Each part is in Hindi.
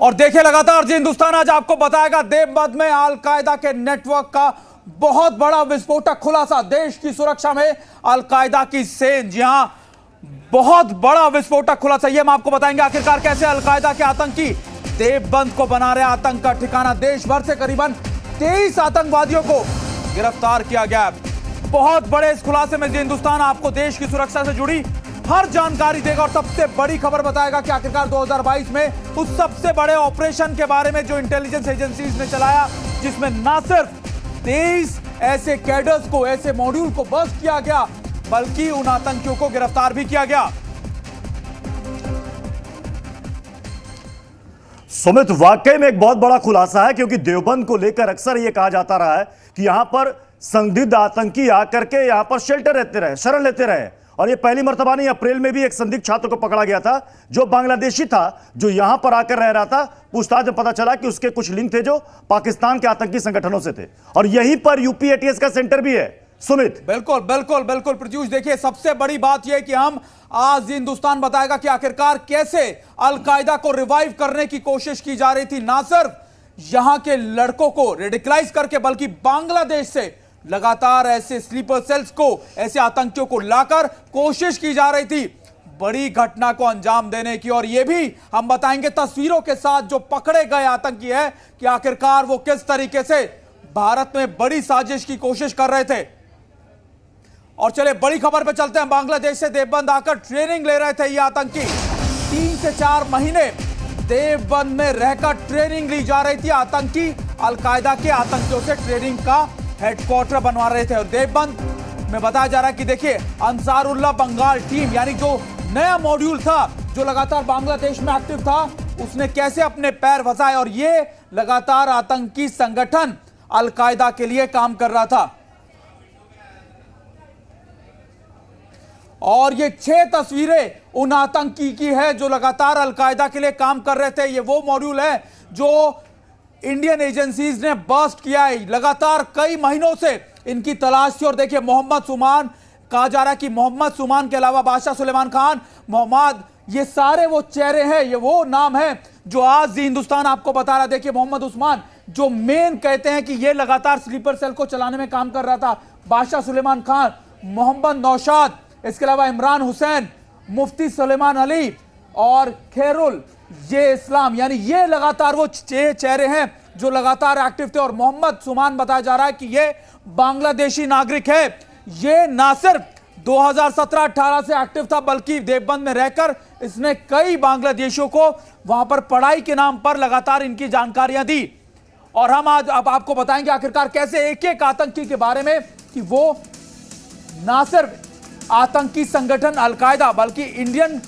और देखिए लगातार जी हिंदुस्तान आज आपको बताएगा देवबंद में अल-कायदा के नेटवर्क का बहुत बड़ा विस्फोटक खुलासा। देश की सुरक्षा में अल-कायदा की सेंध, जी हां, बहुत बड़ा विस्फोटक खुलासा। यह हम आपको बताएंगे आखिरकार कैसे अल-कायदा के आतंकी देवबंद को बना रहे आतंक का ठिकाना। देश भर से करीबन 23 आतंकवादियों को गिरफ्तार किया गया। बहुत बड़े इस खुलासे में हिंदुस्तान आपको देश की सुरक्षा से जुड़ी हर जानकारी देगा और सबसे बड़ी खबर बताएगा कि आखिरकार 2022 में उस सबसे बड़े ऑपरेशन के बारे में जो इंटेलिजेंस एजेंसीज ने चलाया, जिसमें ना सिर्फ 23 ऐसे कैडर्स को, ऐसे मॉड्यूल को बस्ट किया गया, बल्कि उन आतंकियों को गिरफ्तार भी किया गया। सुमित, वाकई में एक बहुत बड़ा खुलासा है, क्योंकि देवबंद को लेकर अक्सर यह कहा जाता रहा है कि यहां पर संदिग्ध आतंकी आकर के यहां पर शेल्टर रहते रहे, शरण लेते रहे। और ये पहली मर्तबा नहीं, अप्रैल में भी एक संदिग्ध छात्र को पकड़ा गया था जो बांग्लादेशी था, जो यहां पर आकर रह रहा था। पूछताछ में पता चला कि उसके कुछ लिंक थे जो पाकिस्तान के आतंकी संगठनों से थे, और यहीं पर यूपी एटीएस का सेंटर भी है। सुमित, बिल्कुल बिल्कुल बिल्कुल प्रत्युष, देखिए सबसे बड़ी बात यह कि हम आज हिंदुस्तान बताएगा कि आखिरकार कैसे अल-कायदा को रिवाइव करने की कोशिश की जा रही थी। ना सिर्फ यहां के लड़कों को रेडिकलाइज करके, बल्कि बांग्लादेश से लगातार ऐसे स्लीपर सेल्स को, ऐसे आतंकियों को लाकर कोशिश की जा रही थी बड़ी घटना को अंजाम देने की। और यह भी हम बताएंगे तस्वीरों के साथ जो पकड़े गए आतंकी है कि आखिरकार वो किस तरीके से भारत में बड़ी साजिश की कोशिश कर रहे थे। और चले बड़ी खबर पे चलते हैं। बांग्लादेश से देवबंद आकर ट्रेनिंग ले रहे थे ये आतंकी। 3 से 4 महीने देवबंद में रहकर ट्रेनिंग ली जा रही थी। आतंकी अल-कायदा के आतंकियों से ट्रेनिंग का हेडक्वार्टर बनवा रहे थे। और देवबंद में बताया जा रहा है कि देखिए अंसारुल्लाह बंगाल टीम, यानी जो नया मॉड्यूल था जो लगातार बांग्लादेश में एक्टिव था, उसने कैसे अपने पैर फंसाए। और ये लगातार आतंकी संगठन अल-कायदा के लिए काम कर रहा था। और ये 6 तस्वीरें उन आतंकी की है जो लगातार अल-कायदा के लिए काम कर रहे थे। ये वो मॉड्यूल है जो इंडियन एजेंसीज ने बस्ट किया है। लगातार कई महीनों से इनकी तलाश थी। और देखिए मोहम्मद सुमान, कहा जा रहा है कि मोहम्मद सुमान के अलावा बादशाह सुलेमान खान, मोहम्मद, ये सारे वो चेहरे हैं, ये वो नाम है जो आज हिंदुस्तान आपको बता रहा है। देखिए मोहम्मद उस्मान जो मेन कहते हैं कि ये लगातार स्लीपर सेल को चलाने में काम कर रहा था, बादशाह सुलेमान खान, मोहम्मद नौशाद, इसके अलावा इमरान हुसैन, मुफ्ती सुलेमान अली और खैरुल ये इस्लाम, यानी ये लगातार वो चेहरे हैं जो लगातार एक्टिव थे। और मोहम्मद सुमान बताया जा रहा है कि ये बांग्लादेशी नागरिक है। ये ना सिर्फ 2017-18 से एक्टिव था, बल्कि देवबंद में रहकर इसने कई बांग्लादेशियों को वहां पर पढ़ाई के नाम पर लगातार इनकी जानकारियां दी। और हम आज अब आपको बताएंगे आखिरकार कैसे एक एक आतंकी के बारे में कि वो ना सिर्फ आतंकी संगठन अल-कायदा, बल्कि इंडियन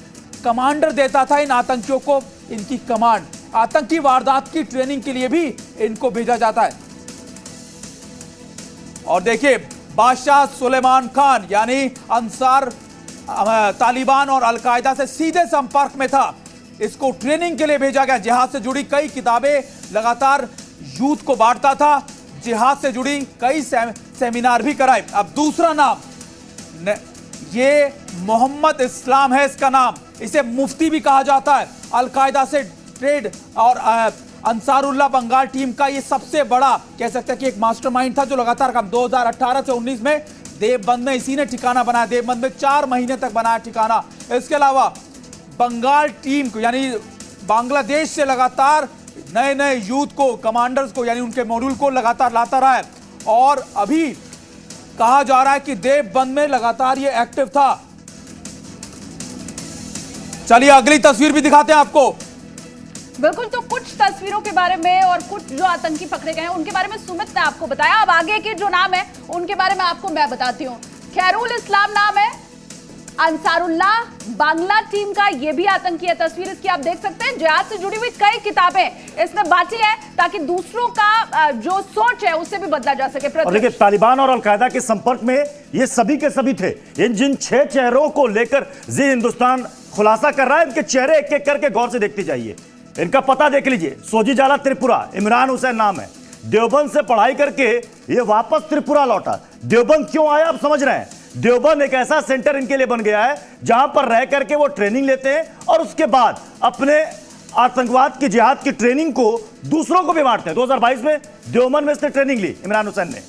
कमांडर देता था इन आतंकियों को इनकी कमांड। आतंकी वारदात की ट्रेनिंग के लिए भी इनको भेजा जाता है। और देखिए बादशाह सुलेमान खान यानी अंसार तालिबान और अल-कायदा से सीधे संपर्क में था। इसको ट्रेनिंग के लिए भेजा गया। जिहाद से जुड़ी कई किताबें लगातार यूथ को बांटता था। जिहाद से जुड़ी कई सेमिनार भी कराए। अब दूसरा नाम, ये मोहम्मद इस्लाम है इसका नाम। इसे मुफ्ती भी कहा जाता है। अल-कायदा से ट्रेड और अंसारुल्लाह बंगाल टीम का ये सबसे बड़ा कह सकते हैं कि एक मास्टरमाइंड था जो लगातार काम 2018 से 19 में देवबंद में इसी ने ठिकाना बनाया। देवबंद में 4 महीने तक बनाया ठिकाना। इसके अलावा बंगाल टीम को, यानी बांग्लादेश से लगातार नए नए यूथ को, कमांडर्स को, यानी उनके मॉड्यूल को लगातार लाता रहा है। और अभी कहा जा रहा है कि देवबंद में लगातार ये एक्टिव था। चलिए अगली तस्वीर भी दिखाते हैं आपको। बिल्कुल, तो कुछ तस्वीरों के बारे में और कुछ जो आतंकी पकड़े गए हैं उनके बारे में सुमित ने आपको बताया। अब आगे के जो नाम है उनके बारे में आपको मैं बताती हूँ। खैरुल इस्लाम नाम है, अंसारुल्लाह बांग्ला टीम का ये भी आतंकी है। तस्वीर इसकी आप देख सकते हैं। जिहाद से जुड़ी हुई कई किताबें इसने बांटी है ताकि दूसरों का जो सोच है उससे भी बदला जा सके। और देखिए तालिबान और अल-कायदा के संपर्क में ये सभी के सभी थे। इन जिन 6 चेहरों को लेकर जी हिंदुस्तान खुलासा कर रहा है, इनके चेहरे एक एक करके गौर से देखते जाइए। इनका पता देख लीजिए। सोजीजाला त्रिपुरा, इमरान हुसैन नाम है। देवबंद से पढ़ाई करके ये वापस त्रिपुरा लौटा। देवबंद क्यों आया आप समझ रहे हैं। देवबंद एक ऐसा सेंटर इनके लिए बन गया है जहां पर रह करके वो ट्रेनिंग लेते हैं और उसके बाद अपने आतंकवाद की जिहाद की ट्रेनिंग को दूसरों को भी बांटते हैं। 2022 में देवबंद में इसने ट्रेनिंग ली इमरान हुसैन ने।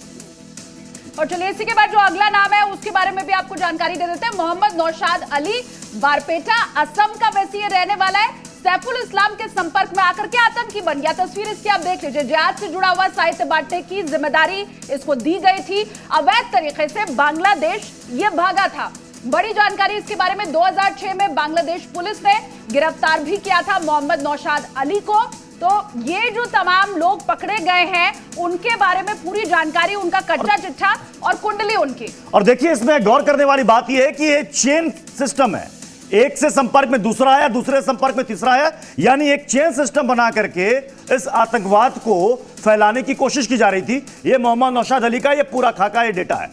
और चलिए इसी के बाद जो अगला नाम है उसके बारे में भी आपको जानकारी दे देते हैं। मोहम्मद नौशाद अली, बारपेटा असम का वैसे ये रहने वाला है। सैफुल इस्लाम के संपर्क में आकर के आतंकी बन गया। तस्वीर इसकी आप देख लीजिए। जिहाद से जुड़ा हुआ साहित्य बांटने की जिम्मेदारी इसको दी गई थी। अवैध तरीके से बांग्लादेश ये भागा था। बड़ी जानकारी इसके बारे में 2006 में बांग्लादेश पुलिस ने गिरफ्तार भी किया था मोहम्मद नौशाद अली को। तो ये जो तमाम लोग पकड़े गए हैं उनके बारे में पूरी जानकारी, उनका कच्चा चिट्ठा और कुंडली उनकी। और देखिए इसमें गौर करने वाली बात यह है कि ये चेन सिस्टम है। एक से संपर्क में दूसरा आया, दूसरे संपर्क में तीसरा आया, यानी एक चेन सिस्टम बना करके इस आतंकवाद को फैलाने की कोशिश की जा रही थी। ये मोहम्मद नौशाद अली का ये पूरा खाका, ये डेटा है।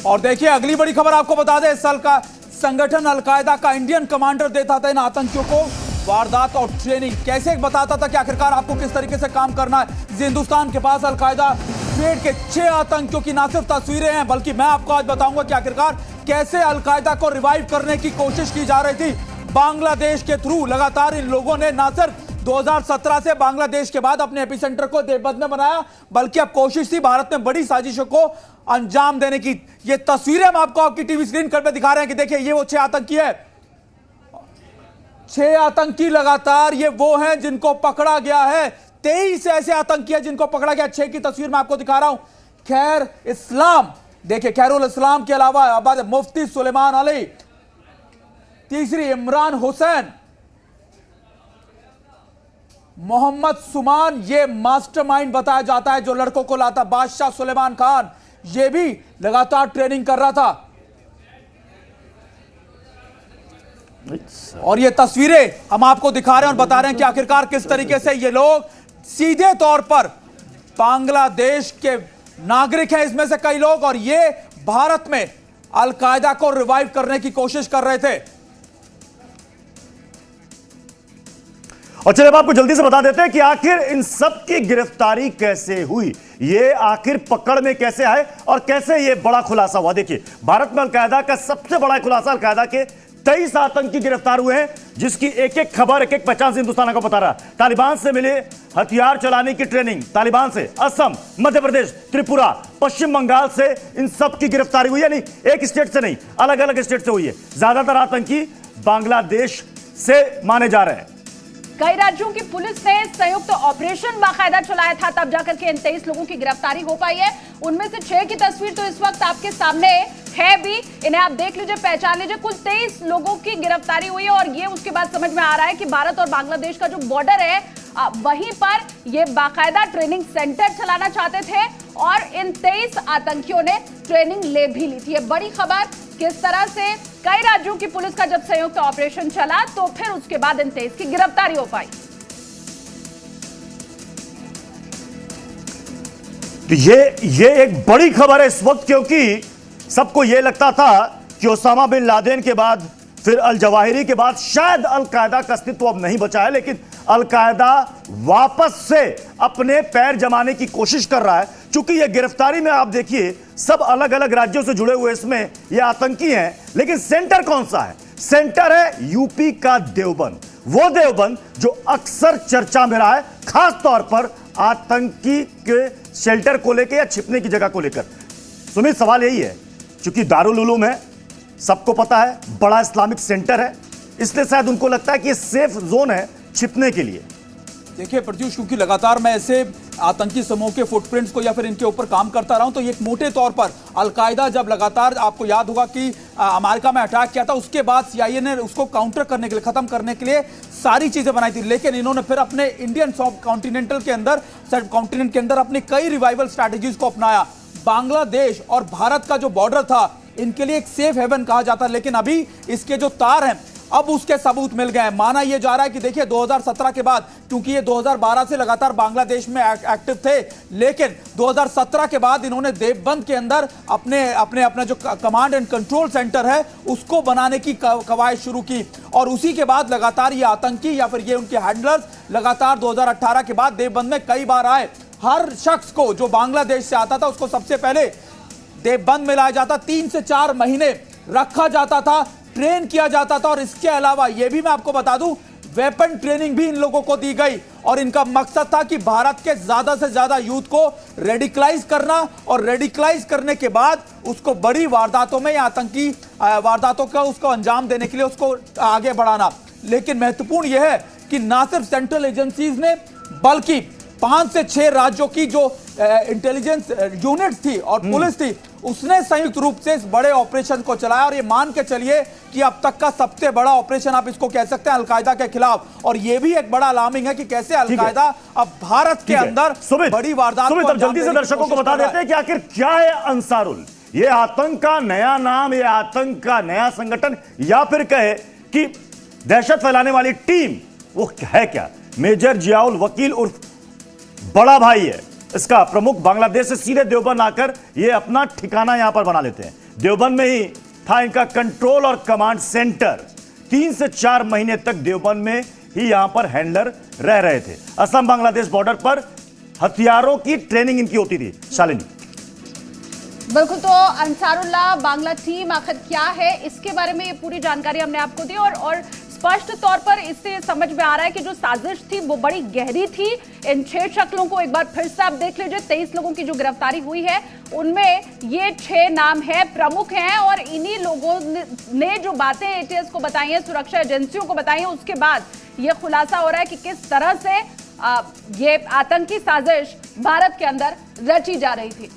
और देखिए अगली बड़ी खबर आपको बता दें, इस साल का संगठन अलकायदा का इंडियन कमांडर देता था इन आतंकियों को वारदात और ट्रेनिंग। कैसे बताता था कि आखिरकार आपको किस तरीके से काम करना है। हिंदुस्तान के पास अलकायदा पेड़ के 6 आतंकियों की ना सिर्फ तस्वीरें हैं, बल्कि मैं आपको आज बताऊंगा कि आखिरकार कैसे अलकायदा को रिवाइव करने की कोशिश की जा रही थी बांग्लादेश के थ्रू। लगातार इन लोगों ने ना सिर्फ 2017 से बांग्लादेश के बाद अपने एपिसेंटर को देवबंद में बनाया, बल्कि अब कोशिश थी भारत में बड़ी साजिशों को अंजाम देने की। ये तस्वीरें हम आपको आपकी टीवी स्क्रीन पर दिखा रहे हैं कि देखिए ये वो 6 आतंकी है। 6 आतंकी लगातार ये वो हैं जिनको पकड़ा गया है। 23 ऐसे आतंकी हैं जिनको पकड़ा गया। 6 की तस्वीर मैं आपको दिखा रहा हूं। खैर इस्लाम, देखिए खैरुल इस्लाम के अलावा अब मुफ्ती सुलेमान अली, तीसरी इमरान हुसैन, मोहम्मद सुमान, ये मास्टरमाइंड बताया जाता है जो लड़कों को लाता। बादशाह सुलेमान खान ये भी लगातार ट्रेनिंग कर रहा था। और ये तस्वीरें हम आपको दिखा रहे हैं और बता रहे हैं कि आखिरकार किस तरीके से ये लोग सीधे तौर पर बांग्लादेश के नागरिक हैं इसमें से कई लोग, और ये भारत में अलकायदा को रिवाइव करने की कोशिश कर रहे थे। और चलिए अब आपको जल्दी से बता देते हैं कि आखिर इन सब की गिरफ्तारी कैसे हुई, ये आखिर पकड़ में कैसे आए और कैसे ये बड़ा खुलासा हुआ। देखिए भारत में अलकायदा का सबसे बड़ा खुलासा, अलकायदा के 23 आतंकी गिरफ्तार हुए हैं, जिसकी एक एक खबर, एक एक पहचान से हिंदुस्तान को बता रहा। तालिबान से मिले हथियार चलाने की ट्रेनिंग, तालिबान से असम, मध्य प्रदेश, त्रिपुरा, पश्चिम बंगाल से इन सब की गिरफ्तारी हुई है। नहीं एक स्टेट से नहीं, अलग अलग स्टेट से हुई है। ज्यादातर आतंकी बांग्लादेश से माने जा रहे हैं। कई राज्यों की पुलिस ने संयुक्त ऑपरेशन बाकायदा चलाया था, तब जाकर के इन 23 लोगों की गिरफ्तारी हो पाई है। उनमें से 6 की तस्वीर तो इस वक्त आपके सामने है भी, इन्हें आप देख लीजिए, पहचान लीजिए। कुल 23 लोगों की गिरफ्तारी हुई है और ये उसके बाद समझ में आ रहा है कि भारत और बांग्लादेश का जो बॉर्डर है वहीं पर ये बाकायदा ट्रेनिंग सेंटर चलाना चाहते थे और इन 23 आतंकियों ने ट्रेनिंग ले भी ली थी। ये बड़ी खबर, किस तरह से कई राज्यों की पुलिस का जब संयुक्त ऑपरेशन चला तो फिर उसके बाद इन 23 की गिरफ्तारी हो पाई। तो ये एक बड़ी खबर है इस वक्त, क्योंकि सबको यह लगता था कि ओसामा बिन लादेन के बाद, फिर अल जवाहिरी के बाद शायद अलकायदा का अस्तित्व अब नहीं बचा है, लेकिन अलकायदा वापस से अपने पैर जमाने की कोशिश कर रहा है। चूंकि ये गिरफ्तारी में आप देखिए सब अलग अलग राज्यों से जुड़े हुए इसमें ये आतंकी हैं, लेकिन सेंटर कौन सा है? सेंटर है यूपी का देवबंद, वो देवबंद जो अक्सर चर्चा में रहा है, खास तौर पर आतंकी के शेल्टर को लेकर या छिपने की जगह को लेकर। सुमित सवाल यही है, चूंकि दारुल उलूम है, सबको पता है बड़ा इस्लामिक सेंटर है, इसलिए शायद उनको लगता है कि ये सेफ जोन है छिपने के लिए। देखिए प्रत्युष, क्योंकि लगातार मैं ऐसे आतंकी समूह के फुटप्रिंट्स को या फिर इनके ऊपर काम करता रहा हूं, तो एक मोटे तौर पर अलकायदा जब लगातार, आपको याद होगा कि अमेरिका में अटैक किया था, उसके बाद CIA ने उसको काउंटर करने के लिए, खत्म करने के लिए सारी चीजें बनाई थी, लेकिन इन्होंने फिर अपने इंडियन सब कॉन्टिनेंटल के अंदर, सब कॉन्टिनेंट के अंदर अपनी कई रिवाइवल स्ट्रैटेजीज को अपनाया। बांग्लादेश और भारत का जो बॉर्डर था इनके लिए एक सेफ हेवन कहा जाता है, लेकिन अभी इसके जो तार हैं अब उसके सबूत मिल गए हैं। माना यह जा रहा है कि देखिए 2017 के बाद, क्योंकि ये 2012 से लगातार बांग्लादेश में एक्टिव थे, लेकिन 2017 के बाद इन्होंने देवबंद के अंदर अपना जो कमांड एंड कंट्रोल सेंटर है उसको बनाने की कवायद शुरू की, और उसी के बाद लगातार ये आतंकी या फिर ये उनके हैंडलर्स लगातार 2018 के बाद देवबंद में कई बार आए। हर शख्स को जो बांग्लादेश से आता था उसको सबसे पहले देवबंद में लाया जाता, 3 से 4 महीने रखा जाता था, ट्रेन किया जाता था, और इसके अलावा यह भी मैं आपको बता दूं, वेपन ट्रेनिंग भी इन लोगों को दी गई और इनका मकसद था कि भारत के ज्यादा से ज्यादा यूथ को रेडिकलाइज करना और रेडिकलाइज करने के बाद उसको बड़ी वारदातों में या आतंकी वारदातों का उसको अंजाम देने के लिए उसको आगे बढ़ाना। लेकिन महत्वपूर्ण यह है कि ना सिर्फ सेंट्रल एजेंसीज ने बल्कि 5 से 6 राज्यों की जो इंटेलिजेंस यूनिट थी और पुलिस थी उसने संयुक्त रूप से इस बड़े ऑपरेशन को चलाया और ये मान के चलिए कि अब तक का सबसे बड़ा ऑपरेशन आप इसको कह सकते हैं अलकायदा के खिलाफ। और ये भी एक बड़ा अलार्मिंग है कि कैसे अलकायदा अब भारत के अंदर बड़ी वारदात को जल्दी से दर्शकों को बता देते हैं कि आखिर क्या है अंसारुल, ये आतंक का नया नाम, ये आतंक का नया संगठन, या फिर कहे कि दहशत फैलाने वाली टीम वो है क्या? मेजर जियाउल वकील उर्फ बड़ा भाई है इसका प्रमुख, बांग्लादेश से सीधे देवबंद आकर ये अपना ठिकाना यहां पर बना लेते हैं। देवबंद में ही था इनका कंट्रोल और कमांड सेंटर। 3 से 4 महीने तक देवबंद में ही यहां पर हैंडलर रह रहे थे। असम बांग्लादेश बॉर्डर पर हथियारों की ट्रेनिंग इनकी होती थी। शालिनी, बिल्कुल, तो अंसारुल्लाह बांग्ला टीम आखिर क्या है इसके बारे में ये पूरी जानकारी हमने आपको दी और स्पष्ट तौर पर इससे समझ में आ रहा है कि जो साजिश थी वो बड़ी गहरी थी। इन 6 शक्लों को एक बार फिर से आप देख लीजिए। 23 लोगों की जो गिरफ्तारी हुई है उनमें ये 6 नाम है, प्रमुख हैं और इन्हीं लोगों ने जो बातें एटीएस को बताई हैं, सुरक्षा एजेंसियों को बताई हैं, उसके बाद ये खुलासा हो रहा है कि किस तरह से ये आतंकी साजिश भारत के अंदर रची जा रही थी।